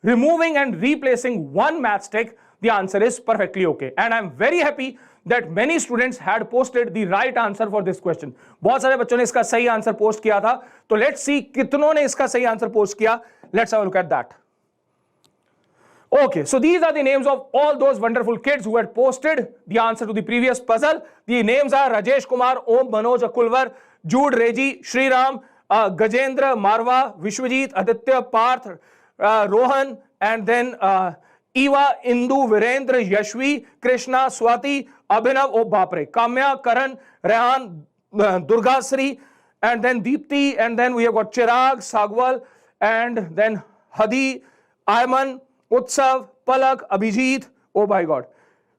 removing and replacing one matchstick, the answer is perfectly okay. And I'm very happy that many students had posted the right answer for this question. बहुत सारे बच्चों ने इसका सही answer post किया था. तो let's see कितनों ने इसका सही आंसर पोस्ट किया. Let's have a look at that. Okay, so these are the names of all those wonderful kids who had posted the answer to the previous puzzle. The names are Rajesh Kumar, Om, Manoj Akulwar, Jude Reji, Shriram, Gajendra, Marwa, Vishwajit, Aditya, Parth, Rohan, and then Eva, Indu, Virendra, Yashvi, Krishna, Swati, Abhinav, oh Bapre, Kamya, Karan, Rehan, Durgasri, and then Deepti, and then we have got Chirag, Sagwal, and then Hadi, Ayman, Utsav, Palak, Abhijit, oh my God,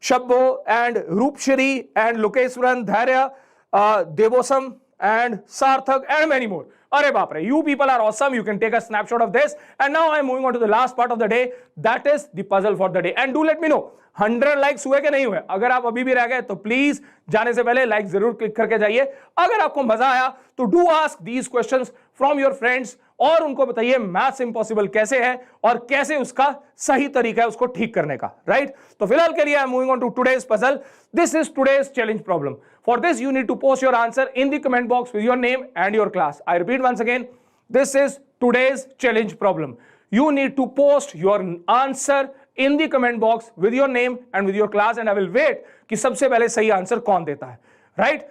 Shabbo, and Roopshri, and Lokeswaran, Dharya, Devosam, and Sarthak, and many more. Arey baapre, you people are awesome. You can take a snapshot of this. And now I am moving on to the last part of the day. That is the puzzle for the day. And do let me know, 100 likes हुए कि नहीं हुए? अगर आप अभी भी रह गए तो प्लीज जाने से पहले लाइक जरूर क्लिक करके जाइए. अगर आपको मजा आया तो do ask these questions from your friends और उनको बताइए मैथ्स इम्पॉसिबल कैसे है और कैसे उसका सही तरीका है उसको ठीक करने का, राइट? तो फिलहाल के लिए I am moving on to today's puzzle. This is today's challenge problem. For this, you need to post your answer in the comment box with your name and your class. I repeat once again, this is today's challenge problem. You need to post your answer in the comment box with your name and with your class, and I will wait कि सबसे पहले सही answer कौन देता है, right?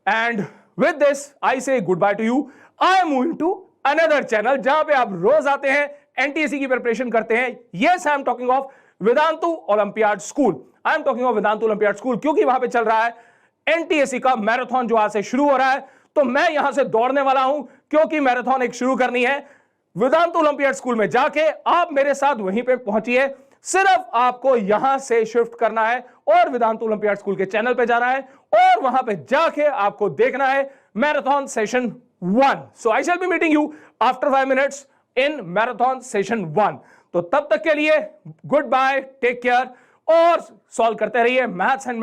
And with this, I say goodbye to you. I am moving to another channel जहां पे आप रोज आते हैं, NTSE की प्रिपरेशन करते हैं. Yes, I am talking of Vedantu Olympiad School. I am talking of Vedantu Olympiad School क्योंकि वहां पे चल रहा है NTSE का मैराथन जो आज से शुरू हो रहा है. तो मैं यहां से दौड़ने वाला हूं क्योंकि मैराथन एक शुरू करनी है. वेदांतु ओलंपियाड स्कूल में जाके आप मेरे साथ वहीं पे पहुंचिए. सिर्फ आपको यहां से शिफ्ट करना है और वेदांतु ओलंपियाड स्कूल के चैनल पे जाना है और वहां पे जाके आपको देखना है marathon session 1. So I shall be meeting you after 5 minutes in marathon session 1. तो तब तक के लिए गुड बाय, टेक केयर और सॉल्व करते रहिए मैथ्स एंड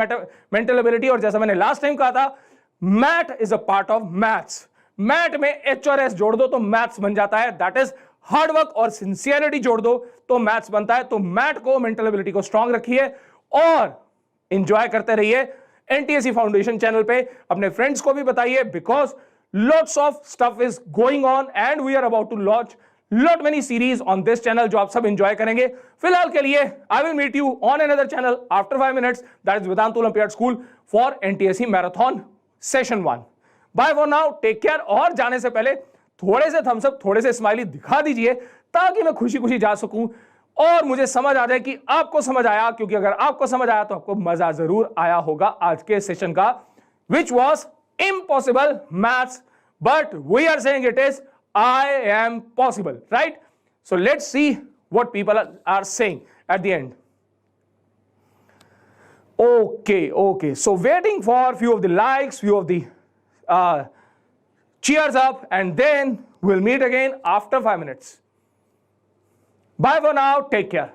मेंटल एबिलिटी. और जैसा मैंने लास्ट टाइम कहा था, math is a part of maths. Math में एच और एस जोड़ दो तो मैथ्स बन जाता है. दैट इज हार्डवर्क और सिंसियरिटी जोड़ दो तो मैथ्स बनता है. तो मैथ को, मेंटल एबिलिटी को स्ट्रांग रखिए और एंजॉय करते रहिए एनटीएसई फाउंडेशन चैनल पे. अपने फ्रेंड्स को भी बताइए because lots of stuff is going on and we are about to launch lot many series on this channel जो आप सब enjoy करेंगे. फिलहाल के लिए I will meet you on another channel after 5 minutes. That is Vedantu Olympiad School for NTSE Marathon Session 1. Bye for now. Take care. और जाने से पहले थोड़े से thumbs up, थोड़े से स्माइली दिखा दीजिए ताकि मैं खुशी खुशी जा सकूं और मुझे समझ आ जाए कि आपको समझ आया. क्योंकि अगर आपको समझ आया तो आपको मजा जरूर आया होगा आज के सेशन का, which was impossible maths, but we are saying it is I am possible, right? So let's see what people are saying at the end. Okay. So waiting for few of the likes, few of the cheers up, and then we'll meet again after 5 minutes. Bye for now. Take care.